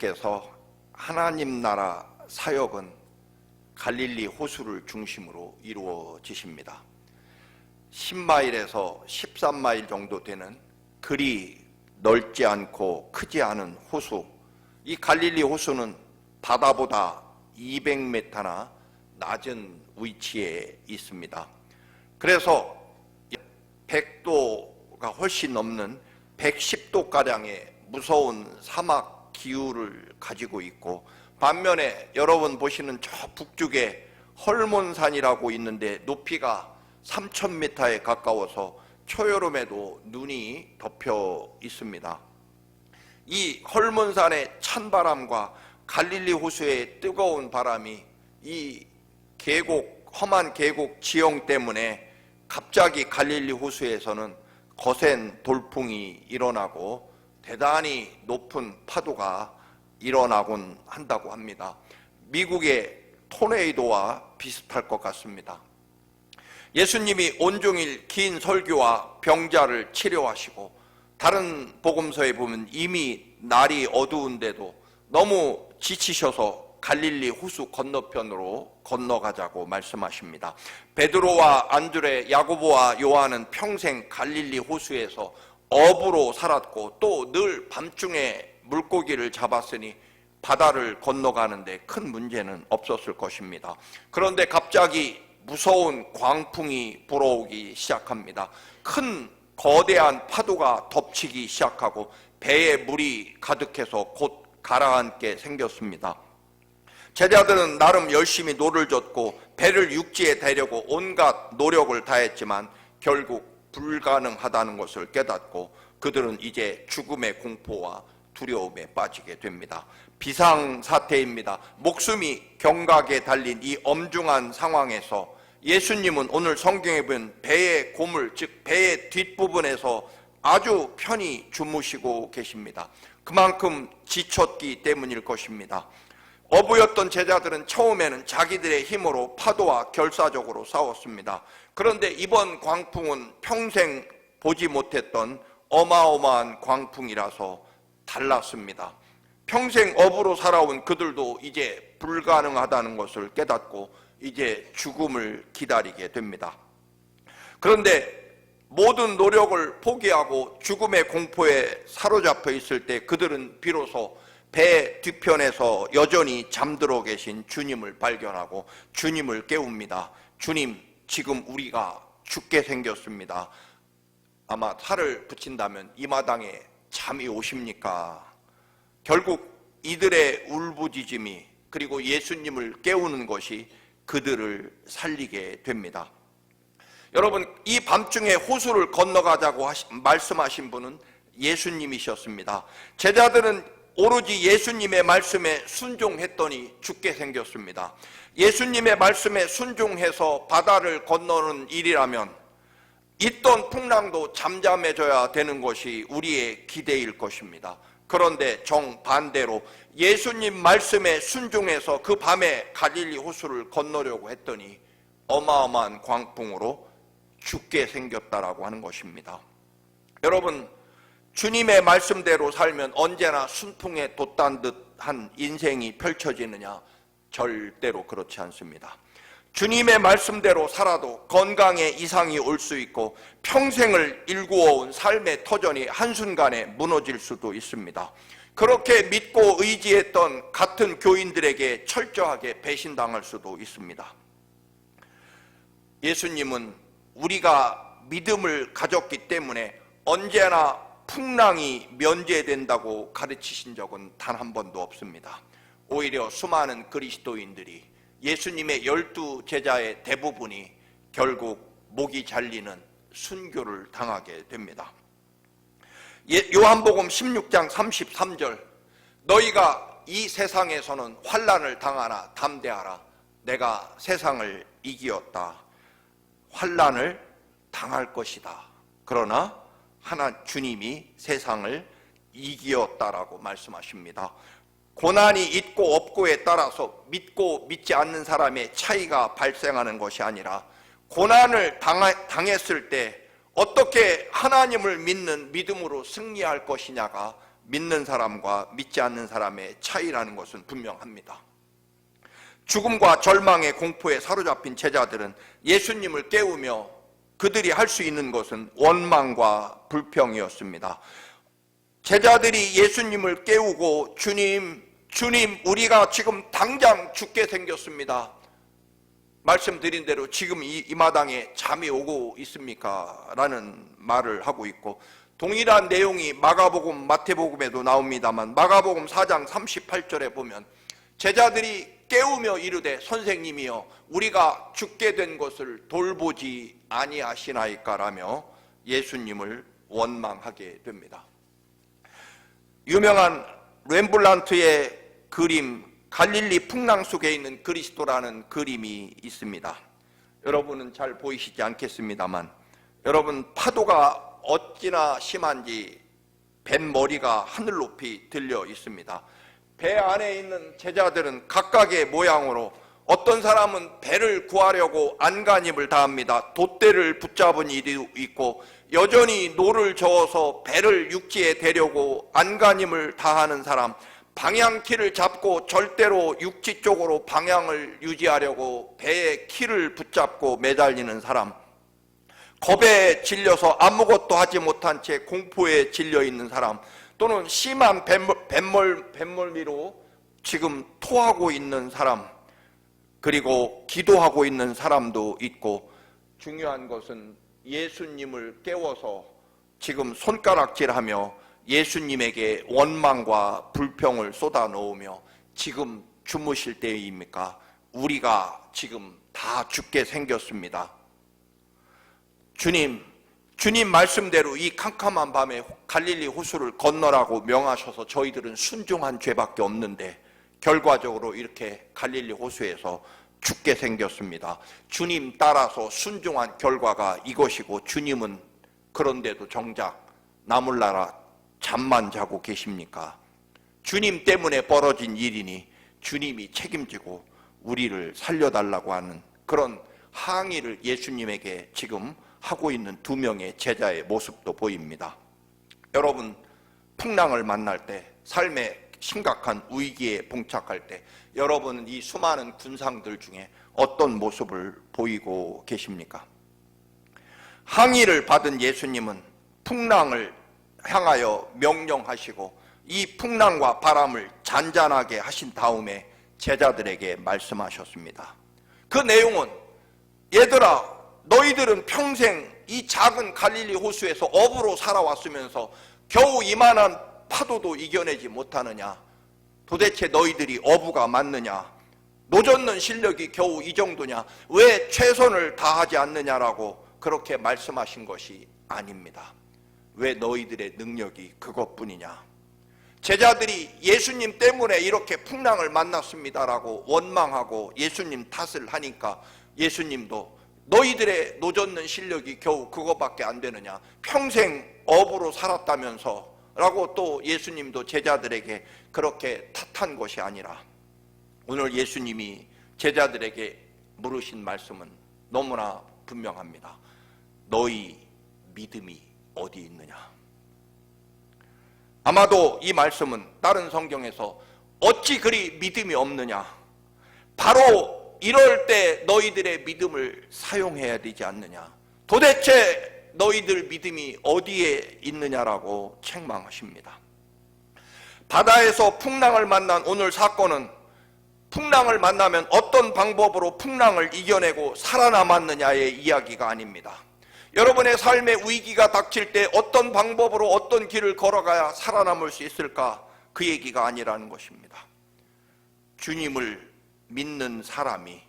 예수님께서 하나님 나라 사역은 갈릴리 호수를 중심으로 이루어지십니다. 10마일에서 13마일 정도 되는 그리 넓지 않고 크지 않은 호수, 이 갈릴리 호수는 바다보다 200m나 낮은 위치에 있습니다. 그래서 100도가 훨씬 넘는 110도가량의 무서운 사막 기후를 가지고 있고, 반면에 여러분 보시는 저 북쪽에 헐몬산이라고 있는데 높이가 3000m에 가까워서 초여름에도 눈이 덮여 있습니다. 이 헐몬산의 찬바람과 갈릴리 호수의 뜨거운 바람이 이 험한 계곡 지형 때문에 갑자기 갈릴리 호수에서는 거센 돌풍이 일어나고 대단히 높은 파도가 일어나곤 한다고 합니다. 미국의 토네이도와 비슷할 것 같습니다. 예수님이 온종일 긴 설교와 병자를 치료하시고, 다른 복음서에 보면 이미 날이 어두운데도 너무 지치셔서 갈릴리 호수 건너편으로 건너가자고 말씀하십니다. 베드로와 안드레, 야고보와 요한은 평생 갈릴리 호수에서 어부로 살았고 또 늘 밤중에 물고기를 잡았으니 바다를 건너가는데 큰 문제는 없었을 것입니다. 그런데 갑자기 무서운 광풍이 불어오기 시작합니다. 큰 거대한 파도가 덮치기 시작하고 배에 물이 가득해서 곧 가라앉게 생겼습니다. 제자들은 나름 열심히 노를 젓고 배를 육지에 대려고 온갖 노력을 다했지만 결국 불가능하다는 것을 깨닫고 그들은 이제 죽음의 공포와 두려움에 빠지게 됩니다. 비상사태입니다. 목숨이 경각에 달린 이 엄중한 상황에서 예수님은 오늘 성경에 보면 배의 고물, 즉 배의 뒷부분에서 아주 편히 주무시고 계십니다. 그만큼 지쳤기 때문일 것입니다. 어부였던 제자들은 처음에는 자기들의 힘으로 파도와 결사적으로 싸웠습니다. 그런데 이번 광풍은 평생 보지 못했던 어마어마한 광풍이라서 달랐습니다. 평생 어부로 살아온 그들도 이제 불가능하다는 것을 깨닫고 이제 죽음을 기다리게 됩니다. 그런데 모든 노력을 포기하고 죽음의 공포에 사로잡혀 있을 때 그들은 비로소 배 뒤편에서 여전히 잠들어 계신 주님을 발견하고 주님을 깨웁니다. 주님, 지금 우리가 죽게 생겼습니다. 아마 살을 붙인다면 이 마당에 잠이 오십니까? 결국 이들의 울부짖음이 그리고 예수님을 깨우는 것이 그들을 살리게 됩니다. 여러분, 이 밤중에 호수를 건너가자고 말씀하신 분은 예수님이셨습니다. 제자들은 오로지 예수님의 말씀에 순종했더니 죽게 생겼습니다. 예수님의 말씀에 순종해서 바다를 건너는 일이라면 있던 풍랑도 잠잠해져야 되는 것이 우리의 기대일 것입니다. 그런데 정반대로 예수님 말씀에 순종해서 그 밤에 갈릴리 호수를 건너려고 했더니 어마어마한 광풍으로 죽게 생겼다라고 하는 것입니다. 여러분, 주님의 말씀대로 살면 언제나 순풍에 돛단 듯한 인생이 펼쳐지느냐? 절대로 그렇지 않습니다. 주님의 말씀대로 살아도 건강에 이상이 올 수 있고 평생을 일구어온 삶의 터전이 한순간에 무너질 수도 있습니다. 그렇게 믿고 의지했던 같은 교인들에게 철저하게 배신당할 수도 있습니다. 예수님은 우리가 믿음을 가졌기 때문에 언제나 풍랑이 면제된다고 가르치신 적은 단 한 번도 없습니다. 오히려 수많은 그리스도인들이 예수님의 12 제자의 대부분이 결국 목이 잘리는 순교를 당하게 됩니다. 요한복음 16장 33절, 너희가 이 세상에서는 환난을 당하나 담대하라. 내가 세상을 이기었다. 환난을 당할 것이다. 그러나 주님이 세상을 이기었다라고 말씀하십니다. 고난이 있고 없고에 따라서 믿고 믿지 않는 사람의 차이가 발생하는 것이 아니라 고난을 당했을 때 어떻게 하나님을 믿는 믿음으로 승리할 것이냐가 믿는 사람과 믿지 않는 사람의 차이라는 것은 분명합니다. 죽음과 절망의 공포에 사로잡힌 제자들은 예수님을 깨우며 그들이 할 수 있는 것은 원망과 불평이었습니다. 제자들이 예수님을 깨우고 주님 우리가 지금 당장 죽게 생겼습니다. 말씀드린 대로 지금 이 마당에 잠이 오고 있습니까? 라는 말을 하고 있고, 동일한 내용이 마가복음, 마태복음에도 나옵니다만 마가복음 4장 38절에 보면 제자들이 깨우며 이르되 선생님이여 우리가 죽게 된 것을 돌보지 아니하시나이까라며 예수님을 원망하게 됩니다. 유명한 렘블란트의 그림 갈릴리 풍랑 속에 있는 그리스도라는 그림이 있습니다. 여러분은 잘 보이시지 않겠습니다만, 여러분 파도가 어찌나 심한지 뱃머리가 하늘 높이 들려 있습니다. 배 안에 있는 제자들은 각각의 모양으로, 어떤 사람은 배를 구하려고 안간힘을 다합니다. 돛대를 붙잡은 일이 있고, 여전히 노를 저어서 배를 육지에 대려고 안간힘을 다하는 사람, 방향키를 잡고 절대로 육지 쪽으로 방향을 유지하려고 배의 키를 붙잡고 매달리는 사람, 겁에 질려서 아무것도 하지 못한 채 공포에 질려 있는 사람, 또는 심한 뱃멀미로 지금 토하고 있는 사람, 그리고 기도하고 있는 사람도 있고, 중요한 것은 예수님을 깨워서 지금 손가락질하며 예수님에게 원망과 불평을 쏟아놓으며 지금 주무실 때입니까? 우리가 지금 다 죽게 생겼습니다. 주님 말씀대로 이 캄캄한 밤에 갈릴리 호수를 건너라고 명하셔서 저희들은 순종한 죄밖에 없는데 결과적으로 이렇게 갈릴리 호수에서 죽게 생겼습니다. 주님 따라서 순종한 결과가 이것이고, 주님은 그런데도 정작 나몰라라 잠만 자고 계십니까? 주님 때문에 벌어진 일이니 주님이 책임지고 우리를 살려달라고 하는 그런 항의를 예수님에게 지금 하고 있는 두 명의 제자의 모습도 보입니다. 여러분, 풍랑을 만날 때, 삶의 심각한 위기에 봉착할 때 여러분은 이 수많은 군상들 중에 어떤 모습을 보이고 계십니까? 항의를 받은 예수님은 풍랑을 향하여 명령하시고 이 풍랑과 바람을 잔잔하게 하신 다음에 제자들에게 말씀하셨습니다. 그 내용은, 얘들아, 너희들은 평생 이 작은 갈릴리 호수에서 어부로 살아왔으면서 겨우 이만한 파도도 이겨내지 못하느냐? 도대체 너희들이 어부가 맞느냐? 노젓는 실력이 겨우 이 정도냐? 왜 최선을 다하지 않느냐라고 그렇게 말씀하신 것이 아닙니다. 왜 너희들의 능력이 그것뿐이냐? 제자들이 예수님 때문에 이렇게 풍랑을 만났습니다라고 원망하고 예수님 탓을 하니까 예수님도 너희들의 노젓는 실력이 겨우 그거밖에 안 되느냐? 평생 어부로 살았다면서 라고 또 예수님도 제자들에게 그렇게 탓한 것이 아니라, 오늘 예수님이 제자들에게 물으신 말씀은 너무나 분명합니다. 너희 믿음이 어디 있느냐? 아마도 이 말씀은 다른 성경에서 어찌 그리 믿음이 없느냐, 바로 이럴 때 너희들의 믿음을 사용해야 되지 않느냐, 도대체 너희들 믿음이 어디에 있느냐라고 책망하십니다. 바다에서 풍랑을 만난 오늘 사건은 풍랑을 만나면 어떤 방법으로 풍랑을 이겨내고 살아남았느냐의 이야기가 아닙니다. 여러분의 삶의 위기가 닥칠 때 어떤 방법으로 어떤 길을 걸어가야 살아남을 수 있을까? 그 얘기가 아니라는 것입니다. 주님을 믿는 사람이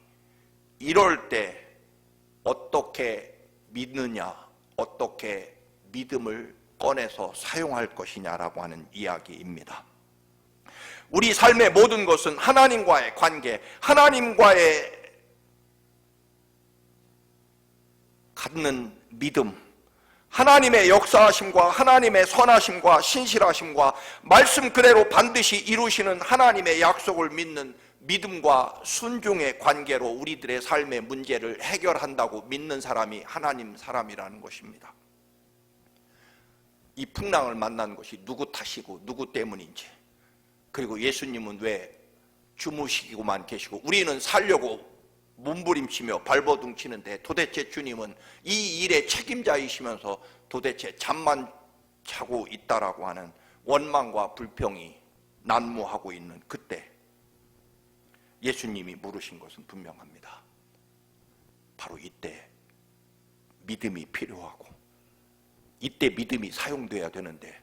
이럴 때 어떻게 믿느냐, 어떻게 믿음을 꺼내서 사용할 것이냐라고 하는 이야기입니다. 우리 삶의 모든 것은 하나님과의 관계, 하나님과의 갖는 믿음, 하나님의 역사하심과 하나님의 선하심과 신실하심과 말씀 그대로 반드시 이루시는 하나님의 약속을 믿는 믿음과 순종의 관계로 우리들의 삶의 문제를 해결한다고 믿는 사람이 하나님 사람이라는 것입니다. 이 풍랑을 만난 것이 누구 탓이고 누구 때문인지, 그리고 예수님은 왜 주무시고만 계시고 우리는 살려고 몸부림치며 발버둥 치는데 도대체 주님은 이 일의 책임자이시면서 도대체 잠만 자고 있다라고 하는 원망과 불평이 난무하고 있는 그때 예수님이 물으신 것은 분명합니다. 바로 이때 믿음이 필요하고 이때 믿음이 사용돼야 되는데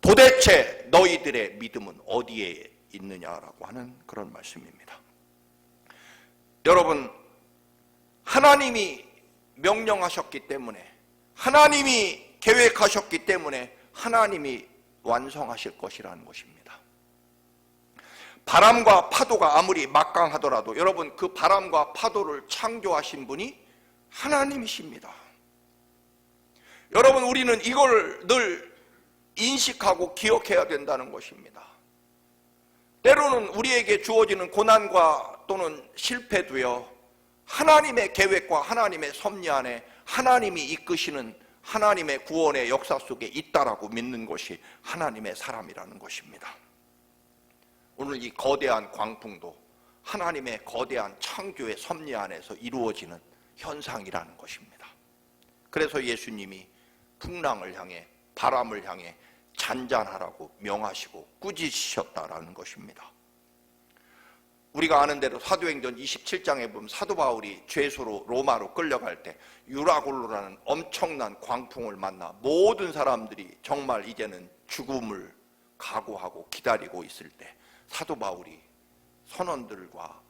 도대체 너희들의 믿음은 어디에 있느냐라고 하는 그런 말씀입니다. 여러분, 하나님이 명령하셨기 때문에, 하나님이 계획하셨기 때문에 하나님이 완성하실 것이라는 것입니다. 바람과 파도가 아무리 막강하더라도 여러분, 그 바람과 파도를 창조하신 분이 하나님이십니다. 여러분, 우리는 이걸 늘 인식하고 기억해야 된다는 것입니다. 때로는 우리에게 주어지는 고난과 또는 실패도요, 하나님의 계획과 하나님의 섭리 안에 하나님이 이끄시는 하나님의 구원의 역사 속에 있다라고 믿는 것이 하나님의 사람이라는 것입니다. 오늘 이 거대한 광풍도 하나님의 거대한 창조의 섭리 안에서 이루어지는 현상이라는 것입니다. 그래서 예수님이 풍랑을 향해, 바람을 향해 잔잔하라고 명하시고 꾸짖으셨다라는 것입니다. 우리가 아는 대로 사도행전 27장에 보면 사도 바울이 죄수로 로마로 끌려갈 때 유라굴로라는 엄청난 광풍을 만나 모든 사람들이 정말 이제는 죽음을 각오하고 기다리고 있을 때 사도 바울이 선원들과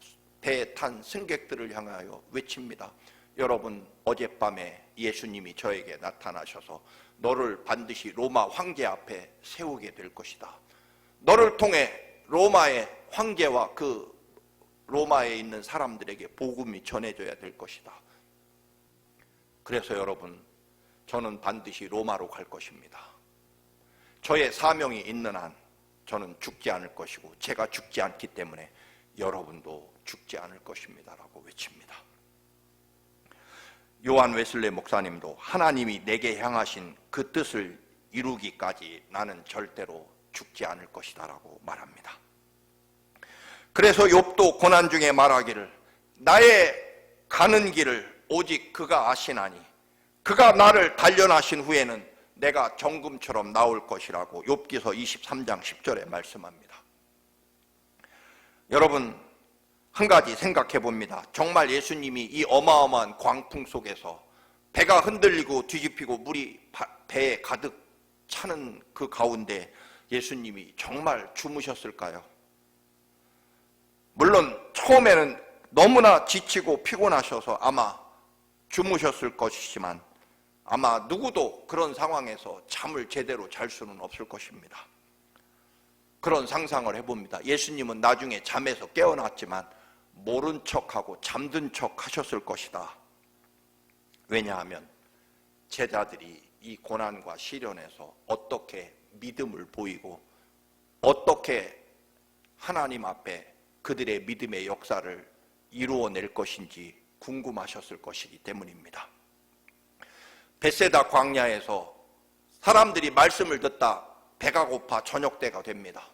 배에 탄 승객들을 향하여 외칩니다. 여러분, 어젯밤에 예수님이 저에게 나타나셔서 너를 반드시 로마 황제 앞에 세우게 될 것이다. 너를 통해 로마의 황제와 그 로마에 있는 사람들에게 복음이 전해져야 될 것이다. 그래서 여러분, 저는 반드시 로마로 갈 것입니다. 저의 사명이 있는 한 저는 죽지 않을 것이고 제가 죽지 않기 때문에 여러분도 죽지 않을 것입니다 라고 외칩니다. 요한 웨슬레 목사님도 하나님이 내게 향하신 그 뜻을 이루기까지 나는 절대로 죽지 않을 것이다 라고 말합니다. 그래서 욥도 고난 중에 말하기를 나의 가는 길을 오직 그가 아시나니 그가 나를 단련하신 후에는 내가 정금처럼 나올 것이라고 욥기서 23장 10절에 말씀합니다. 여러분, 한 가지 생각해 봅니다. 정말 예수님이 이 어마어마한 광풍 속에서 배가 흔들리고 뒤집히고 물이 배에 가득 차는 그 가운데 예수님이 정말 주무셨을까요? 물론 처음에는 너무나 지치고 피곤하셔서 아마 주무셨을 것이지만 아마 누구도 그런 상황에서 잠을 제대로 잘 수는 없을 것입니다. 그런 상상을 해봅니다. 예수님은 나중에 잠에서 깨어났지만 모른 척하고 잠든 척 하셨을 것이다. 왜냐하면 제자들이 이 고난과 시련에서 어떻게 믿음을 보이고 어떻게 하나님 앞에 그들의 믿음의 역사를 이루어낼 것인지 궁금하셨을 것이기 때문입니다. 벳세다 광야에서 사람들이 말씀을 듣다 배가 고파 저녁 때가 됩니다.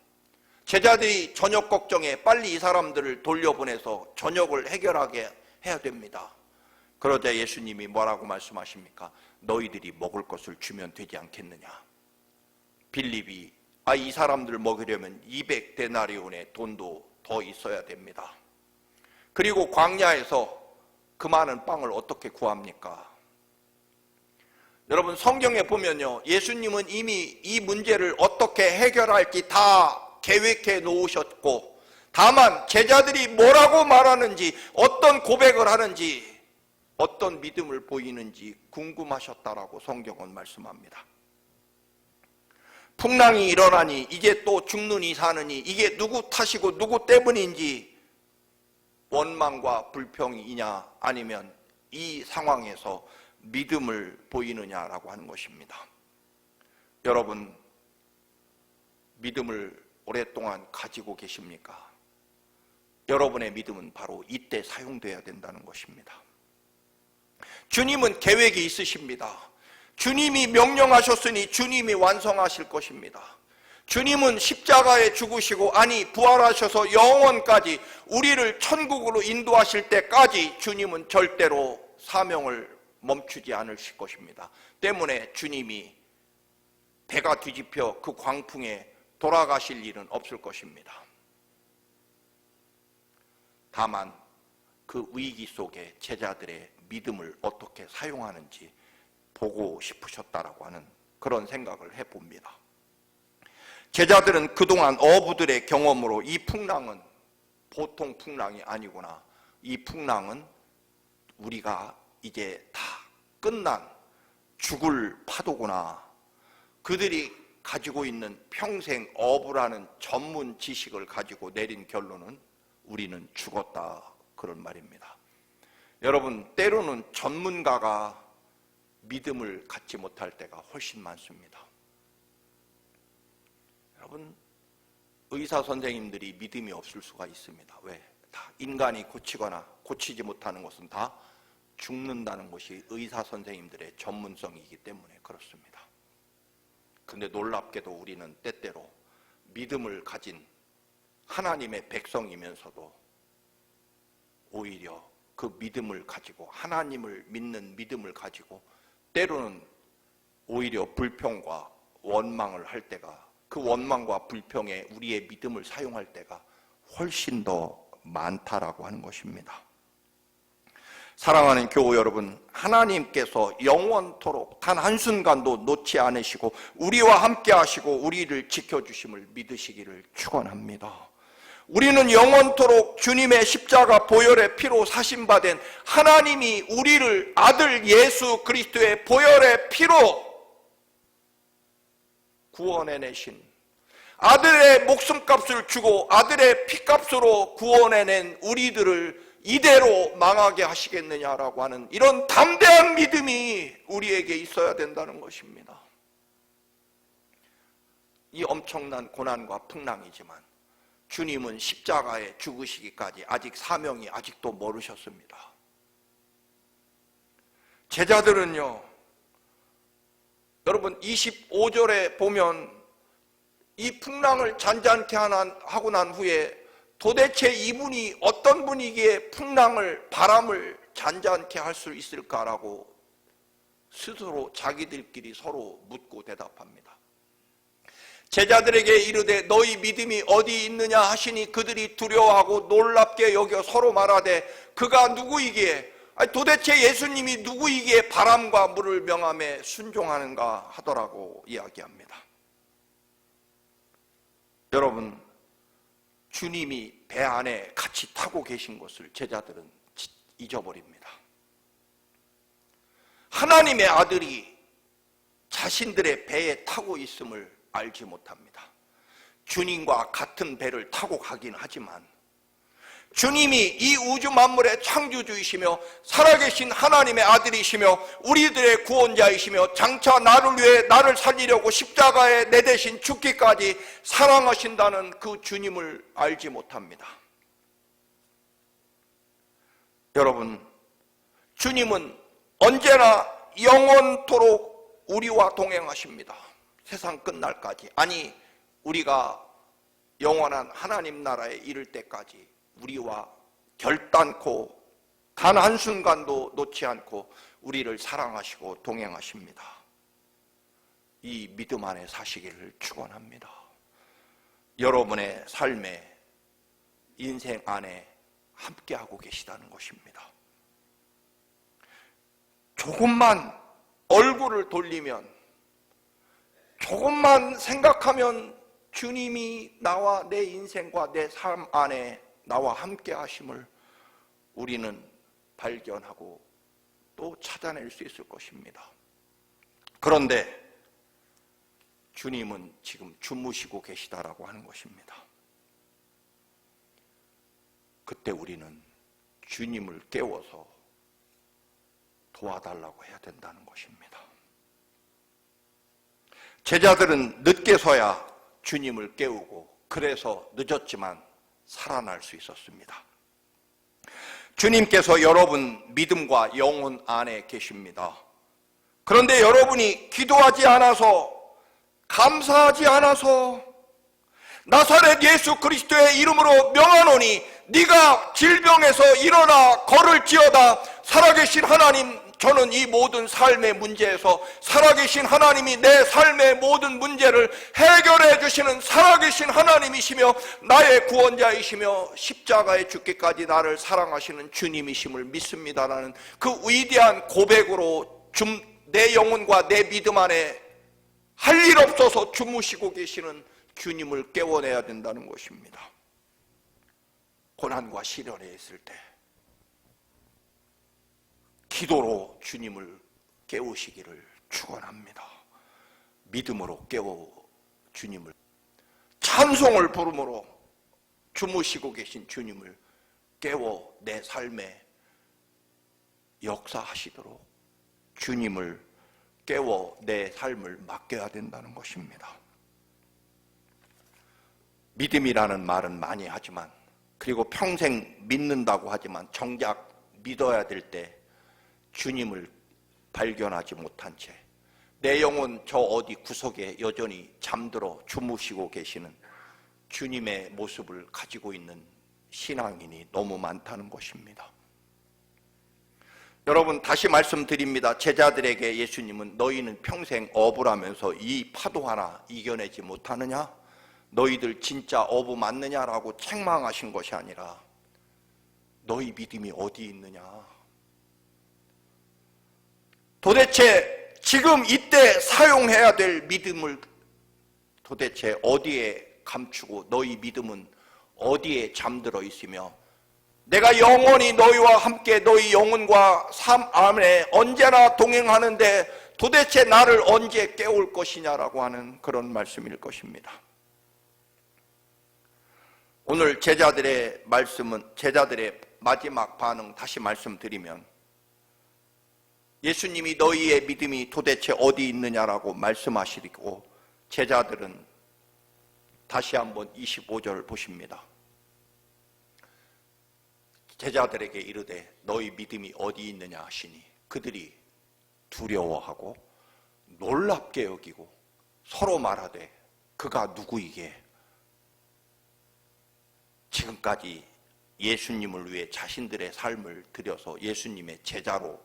제자들이 저녁 걱정에 빨리 이 사람들을 돌려보내서 저녁을 해결하게 해야 됩니다. 그러자 예수님이 뭐라고 말씀하십니까? 너희들이 먹을 것을 주면 되지 않겠느냐. 빌립이 이 사람들 먹이려면 200데나리온의 돈도 더 있어야 됩니다. 그리고 광야에서 그 많은 빵을 어떻게 구합니까? 여러분, 성경에 보면요, 예수님은 이미 이 문제를 어떻게 해결할지 다 계획해 놓으셨고, 다만 제자들이 뭐라고 말하는지, 어떤 고백을 하는지, 어떤 믿음을 보이는지 궁금하셨다라고 성경은 말씀합니다. 풍랑이 일어나니 이게 또 죽느니 사느니 이게 누구 탓이고 누구 때문인지 원망과 불평이냐 아니면 이 상황에서 믿음을 보이느냐라고 하는 것입니다. 여러분, 믿음을 오랫동안 가지고 계십니까? 여러분의 믿음은 바로 이때 사용돼야 된다는 것입니다. 주님은 계획이 있으십니다. 주님이 명령하셨으니 주님이 완성하실 것입니다. 주님은 십자가에 죽으시고 아니 부활하셔서 영원까지 우리를 천국으로 인도하실 때까지 주님은 절대로 사명을 멈추지 않으실 것입니다. 때문에 주님이 배가 뒤집혀 그 광풍에 돌아가실 일은 없을 것입니다. 다만 그 위기 속에 제자들의 믿음을 어떻게 사용하는지 보고 싶으셨다라고 하는 그런 생각을 해봅니다. 제자들은 그동안 어부들의 경험으로 이 풍랑은 보통 풍랑이 아니구나, 이 풍랑은 우리가 이제 다 끝난 죽을 파도구나, 그들이 가지고 있는 평생 어부라는 전문 지식을 가지고 내린 결론은 우리는 죽었다, 그런 말입니다. 여러분, 때로는 전문가가 믿음을 갖지 못할 때가 훨씬 많습니다. 여러분, 의사 선생님들이 믿음이 없을 수가 있습니다. 왜? 다 인간이 고치거나 고치지 못하는 것은 다 죽는다는 것이 의사 선생님들의 전문성이기 때문에 그렇습니다. 근데 놀랍게도 우리는 때때로 믿음을 가진 하나님의 백성이면서도 오히려 그 믿음을 가지고, 하나님을 믿는 믿음을 가지고 때로는 오히려 불평과 원망을 할 때가, 그 원망과 불평에 우리의 믿음을 사용할 때가 훨씬 더 많다라고 하는 것입니다. 사랑하는 교우 여러분, 하나님께서 영원토록 단 한순간도 놓지 않으시고 우리와 함께 하시고 우리를 지켜주심을 믿으시기를 축원합니다. 우리는 영원토록 주님의 십자가 보혈의 피로 사심받은 하나님이 우리를 아들 예수 그리스도의 보혈의 피로 구원해내신, 아들의 목숨값을 주고 아들의 피값으로 구원해낸 우리들을 이대로 망하게 하시겠느냐라고 하는 이런 담대한 믿음이 우리에게 있어야 된다는 것입니다. 이 엄청난 고난과 풍랑이지만 주님은 십자가에 죽으시기까지 아직 사명이 아직도 멀으셨습니다. 제자들은요, 여러분 25절에 보면 이 풍랑을 잔잔케 하고 난 후에 도대체 이분이 어떤 분이기에 풍랑을, 바람을 잔잔케 할 수 있을까라고 스스로 자기들끼리 서로 묻고 대답합니다. 제자들에게 이르되 너희 믿음이 어디 있느냐 하시니 그들이 두려워하고 놀랍게 여겨 서로 말하되 그가 누구이기에, 도대체 예수님이 누구이기에 바람과 물을 명함에 순종하는가 하더라고 이야기합니다. 여러분, 주님이 배 안에 같이 타고 계신 것을 제자들은 잊어버립니다. 하나님의 아들이 자신들의 배에 타고 있음을 알지 못합니다. 주님과 같은 배를 타고 가긴 하지만 주님이 이 우주 만물의 창조주이시며 살아계신 하나님의 아들이시며 우리들의 구원자이시며 장차 나를 위해 나를 살리려고 십자가에 내 대신 죽기까지 사랑하신다는 그 주님을 알지 못합니다. 여러분, 주님은 언제나 영원토록 우리와 동행하십니다. 세상 끝날까지, 아니 우리가 영원한 하나님 나라에 이를 때까지 우리와 결단코 단 한순간도 놓지 않고 우리를 사랑하시고 동행하십니다. 이 믿음 안에 사시기를 축원합니다. 여러분의 삶의 인생 안에 함께하고 계시다는 것입니다. 조금만 얼굴을 돌리면, 조금만 생각하면 주님이 나와 내 인생과 내 삶 안에 나와 함께 하심을 우리는 발견하고 또 찾아낼 수 있을 것입니다. 그런데 주님은 지금 주무시고 계시다라고 하는 것입니다. 그때 우리는 주님을 깨워서 도와달라고 해야 된다는 것입니다. 제자들은 늦게서야 주님을 깨우고 그래서 늦었지만 살아날 수 있었습니다. 주님께서 여러분 믿음과 영혼 안에 계십니다. 그런데 여러분이 기도하지 않아서, 감사하지 않아서, 나사렛 예수 그리스도의 이름으로 명하노니 네가 질병에서 일어나 걸을지어다. 살아계신 하나님, 저는 이 모든 삶의 문제에서 살아계신 하나님이 내 삶의 모든 문제를 해결해 주시는 살아계신 하나님이시며 나의 구원자이시며 십자가에 죽기까지 나를 사랑하시는 주님이심을 믿습니다라는 그 위대한 고백으로 내 영혼과 내 믿음 안에 할 일 없어서 주무시고 계시는 주님을 깨워내야 된다는 것입니다. 고난과 시련에 있을 때 기도로 주님을 깨우시기를 축원합니다. 믿음으로 깨워 주님을, 찬송을 부름으로 주무시고 계신 주님을 깨워 내 삶에 역사하시도록 주님을 깨워 내 삶을 맡겨야 된다는 것입니다. 믿음이라는 말은 많이 하지만, 그리고 평생 믿는다고 하지만 정작 믿어야 될 때 주님을 발견하지 못한 채 내 영혼 저 어디 구석에 여전히 잠들어 주무시고 계시는 주님의 모습을 가지고 있는 신앙인이 너무 많다는 것입니다. 여러분, 다시 말씀드립니다. 제자들에게 예수님은 너희는 평생 어부라면서 이 파도 하나 이겨내지 못하느냐? 너희들 진짜 어부 맞느냐라고 책망하신 것이 아니라 너희 믿음이 어디 있느냐? 도대체 지금 이때 사용해야 될 믿음을 도대체 어디에 감추고 너희 믿음은 어디에 잠들어 있으며 내가 영원히 너희와 함께 너희 영혼과 삶 안에 언제나 동행하는데 도대체 나를 언제 깨울 것이냐라고 하는 그런 말씀일 것입니다. 오늘 제자들의 말씀은, 제자들의 마지막 반응 다시 말씀드리면, 예수님이 너희의 믿음이 도대체 어디 있느냐라고 말씀하시고 제자들은 다시 한번 25절 보십니다. 제자들에게 이르되 너희 믿음이 어디 있느냐 하시니 그들이 두려워하고 놀랍게 여기고 서로 말하되 그가 누구이게? 지금까지 예수님을 위해 자신들의 삶을 들여서 예수님의 제자로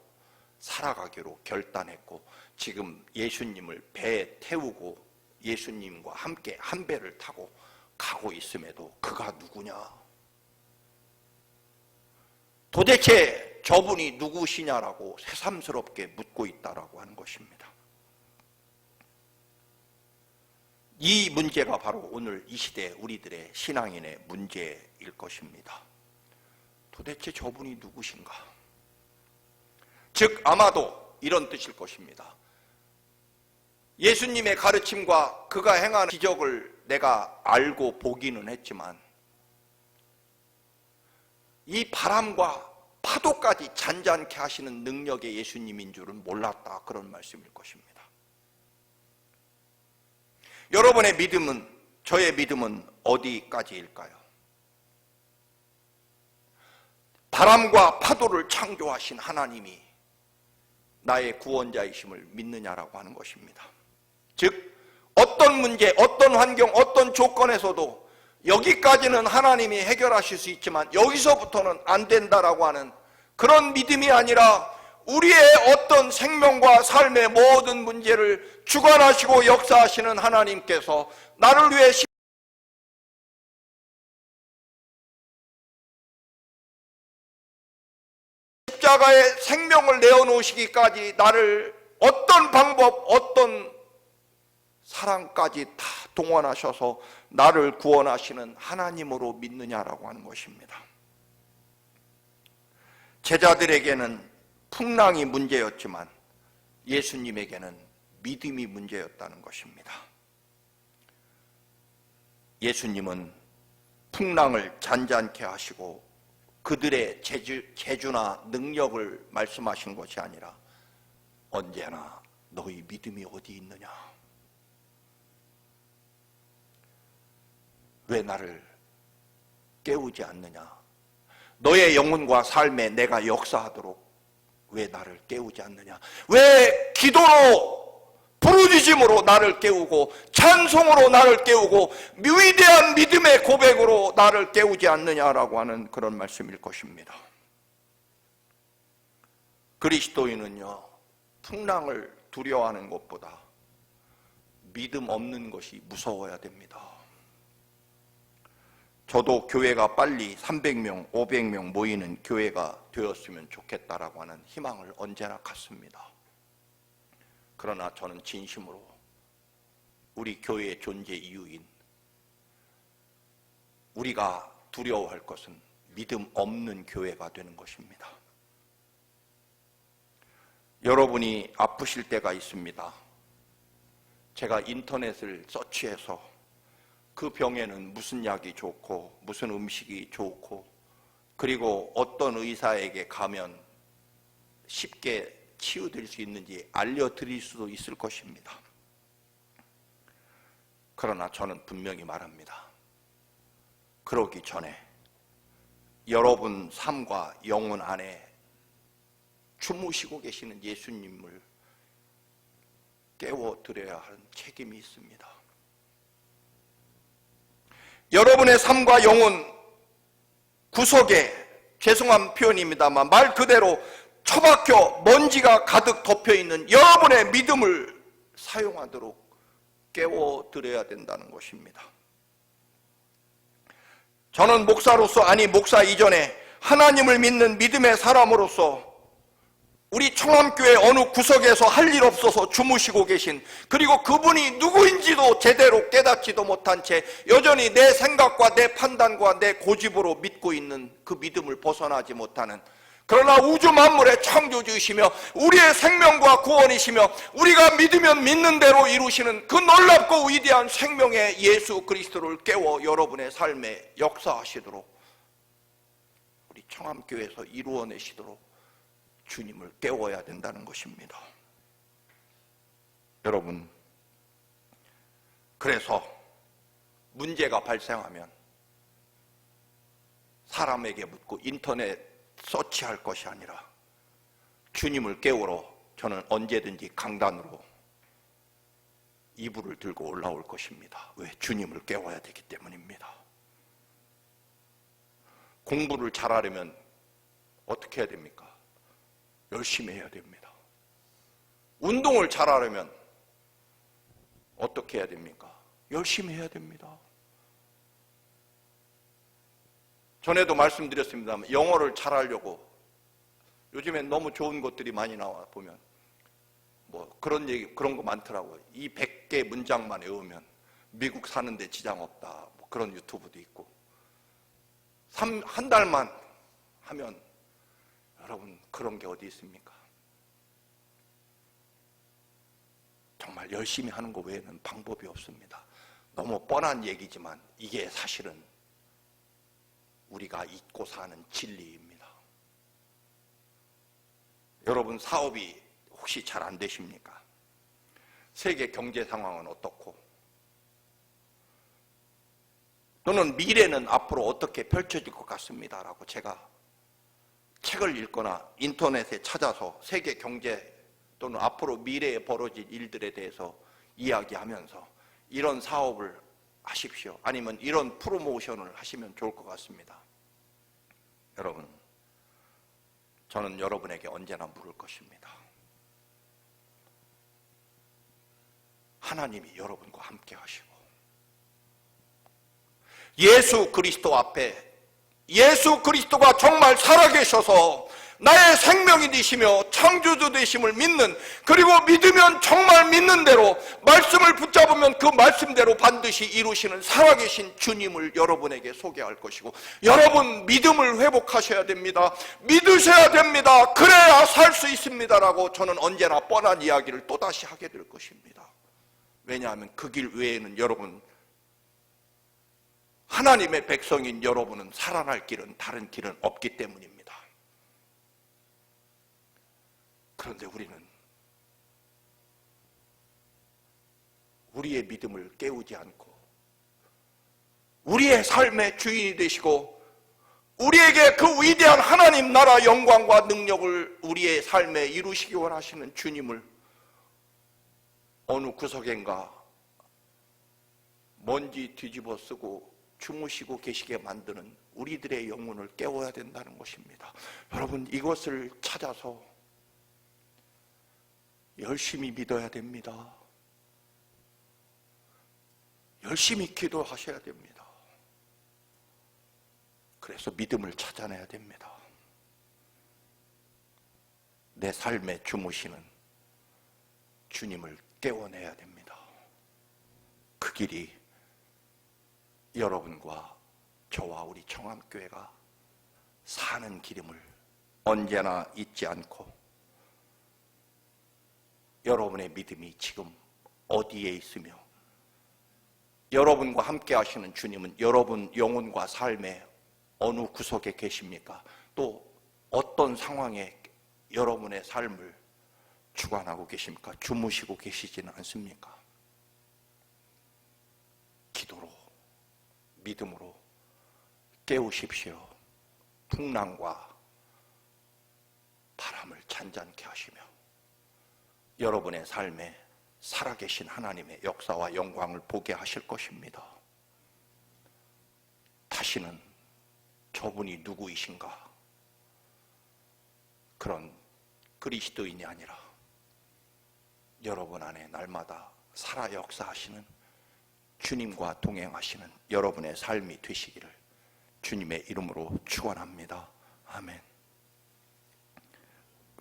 살아가기로 결단했고 지금 예수님을 배에 태우고 예수님과 함께 한 배를 타고 가고 있음에도 그가 누구냐? 도대체 저분이 누구시냐라고 새삼스럽게 묻고 있다라고 하는 것입니다. 이 문제가 바로 오늘 이 시대 우리들의 신앙인의 문제일 것입니다. 도대체 저분이 누구신가? 즉 아마도 이런 뜻일 것입니다. 예수님의 가르침과 그가 행한 기적을 내가 알고 보기는 했지만 이 바람과 파도까지 잔잔케 하시는 능력의 예수님인 줄은 몰랐다, 그런 말씀일 것입니다. 여러분의 믿음은, 저의 믿음은 어디까지일까요? 바람과 파도를 창조하신 하나님이 나의 구원자이심을 믿느냐라고 하는 것입니다. 즉 어떤 문제, 어떤 환경, 어떤 조건에서도 여기까지는 하나님이 해결하실 수 있지만 여기서부터는 안 된다라고 하는 그런 믿음이 아니라 우리의 어떤 생명과 삶의 모든 문제를 주관하시고 역사하시는 하나님께서 나를 위해 십자가에 생명을 내어놓으시기까지 나를 어떤 방법, 어떤 사랑까지 다 동원하셔서 나를 구원하시는 하나님으로 믿느냐라고 하는 것입니다. 제자들에게는 풍랑이 문제였지만 예수님에게는 믿음이 문제였다는 것입니다. 예수님은 풍랑을 잔잔케 하시고 그들의 재주나 능력을 말씀하신 것이 아니라 언제나 너희 믿음이 어디 있느냐? 왜 나를 깨우지 않느냐? 너의 영혼과 삶에 내가 역사하도록 왜 나를 깨우지 않느냐? 왜 기도로 부르짖음으로 나를 깨우고 찬송으로 나를 깨우고 위대한 믿음의 고백으로 나를 깨우지 않느냐라고 하는 그런 말씀일 것입니다. 그리스도인은요, 풍랑을 두려워하는 것보다 믿음 없는 것이 무서워야 됩니다. 저도 교회가 빨리 300명, 500명 모이는 교회가 되었으면 좋겠다라고 하는 희망을 언제나 갖습니다. 그러나 저는 진심으로 우리 교회의 존재 이유인 우리가 두려워할 것은 믿음 없는 교회가 되는 것입니다. 여러분이 아프실 때가 있습니다. 제가 인터넷을 서치해서 그 병에는 무슨 약이 좋고 무슨 음식이 좋고 그리고 어떤 의사에게 가면 쉽게 치유될 수 있는지 알려드릴 수도 있을 것입니다. 그러나 저는 분명히 말합니다. 그러기 전에 여러분 삶과 영혼 안에 주무시고 계시는 예수님을 깨워드려야 하는 책임이 있습니다. 여러분의 삶과 영혼 구석에, 죄송한 표현입니다만 말 그대로 처박혀 먼지가 가득 덮여있는 여러분의 믿음을 사용하도록 깨워드려야 된다는 것입니다. 저는 목사로서, 아니 목사 이전에 하나님을 믿는 믿음의 사람으로서 우리 청암교회 어느 구석에서 할 일 없어서 주무시고 계신, 그리고 그분이 누구인지도 제대로 깨닫지도 못한 채 여전히 내 생각과 내 판단과 내 고집으로 믿고 있는 그 믿음을 벗어나지 못하는, 그러나 우주 만물의 창조주이시며 우리의 생명과 구원이시며 우리가 믿으면 믿는 대로 이루시는 그 놀랍고 위대한 생명의 예수 그리스도를 깨워 여러분의 삶에 역사하시도록, 우리 청암교회에서 이루어내시도록 주님을 깨워야 된다는 것입니다. 여러분, 그래서 문제가 발생하면 사람에게 묻고 인터넷 서치할 것이 아니라 주님을 깨우러 저는 언제든지 강단으로 이불을 들고 올라올 것입니다. 왜? 주님을 깨워야 되기 때문입니다. 공부를 잘하려면 어떻게 해야 됩니까? 열심히 해야 됩니다. 운동을 잘하려면 어떻게 해야 됩니까? 열심히 해야 됩니다. 전에도 말씀드렸습니다만 영어를 잘하려고 요즘엔 너무 좋은 것들이 많이 나와 보면 뭐 그런 얘기, 그런 거 많더라고요. 이 100개 문장만 외우면 미국 사는데 지장 없다, 뭐 그런 유튜브도 있고, 한 달만 하면, 여러분 그런 게 어디 있습니까? 정말 열심히 하는 것 외에는 방법이 없습니다. 너무 뻔한 얘기지만 이게 사실은 우리가 잊고 사는 진리입니다. 여러분 사업이 혹시 잘 안 되십니까? 세계 경제 상황은 어떻고, 또는 미래는 앞으로 어떻게 펼쳐질 것 같습니다 라고 제가 책을 읽거나 인터넷에 찾아서 세계 경제 또는 앞으로 미래에 벌어질 일들에 대해서 이야기하면서 이런 사업을 하십시오, 아니면 이런 프로모션을 하시면 좋을 것 같습니다. 여러분, 저는 여러분에게 언제나 물을 것입니다. 하나님이 여러분과 함께 하시고 예수 그리스도 앞에, 예수 그리스도가 정말 살아계셔서 나의 생명이 되시며 창조주 되심을 믿는, 그리고 믿으면 정말 믿는 대로 말씀을 붙잡으면 그 말씀대로 반드시 이루시는 살아계신 주님을 여러분에게 소개할 것이고, 여러분 믿음을 회복하셔야 됩니다. 믿으셔야 됩니다. 그래야 살 수 있습니다라고 저는 언제나 뻔한 이야기를 또다시 하게 될 것입니다. 왜냐하면 그 길 외에는, 여러분 하나님의 백성인 여러분은 살아날 길은, 다른 길은 없기 때문입니다. 그런데 우리는 우리의 믿음을 깨우지 않고 우리의 삶의 주인이 되시고 우리에게 그 위대한 하나님 나라 영광과 능력을 우리의 삶에 이루시기 원하시는 주님을 어느 구석엔가 먼지 뒤집어 쓰고 주무시고 계시게 만드는 우리들의 영혼을 깨워야 된다는 것입니다. 여러분, 이것을 찾아서 열심히 믿어야 됩니다. 열심히 기도하셔야 됩니다. 그래서 믿음을 찾아내야 됩니다. 내 삶에 주무시는 주님을 깨워내야 됩니다. 그 길이 여러분과 저와 우리 청암교회가 사는 길임을 언제나 잊지 않고, 여러분의 믿음이 지금 어디에 있으며 여러분과 함께 하시는 주님은 여러분 영혼과 삶의 어느 구석에 계십니까? 또 어떤 상황에 여러분의 삶을 주관하고 계십니까? 주무시고 계시지는 않습니까? 기도로, 믿음으로 깨우십시오. 풍랑과 바람을 잔잔케 하시며 여러분의 삶에 살아계신 하나님의 역사와 영광을 보게 하실 것입니다. 다시는 저분이 누구이신가, 그런 그리스도인이 아니라 여러분 안에 날마다 살아 역사하시는 주님과 동행하시는 여러분의 삶이 되시기를 주님의 이름으로 축원합니다. 아멘.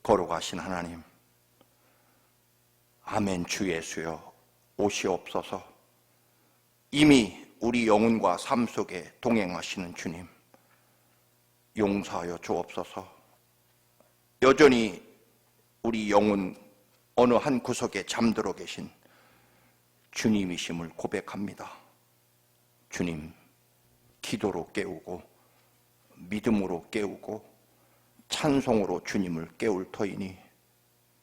거룩하신 하나님, 아멘. 주 예수여 오시옵소서. 이미 우리 영혼과 삶 속에 동행하시는 주님, 용서하여 주옵소서. 여전히 우리 영혼 어느 한 구석에 잠들어 계신 주님이심을 고백합니다. 주님, 기도로 깨우고 믿음으로 깨우고 찬송으로 주님을 깨울 터이니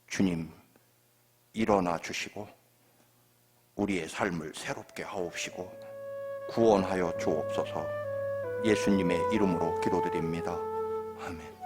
주님 일어나 주시고 우리의 삶을 새롭게 하옵시고 구원하여 주옵소서. 예수님의 이름으로 기도드립니다. 아멘.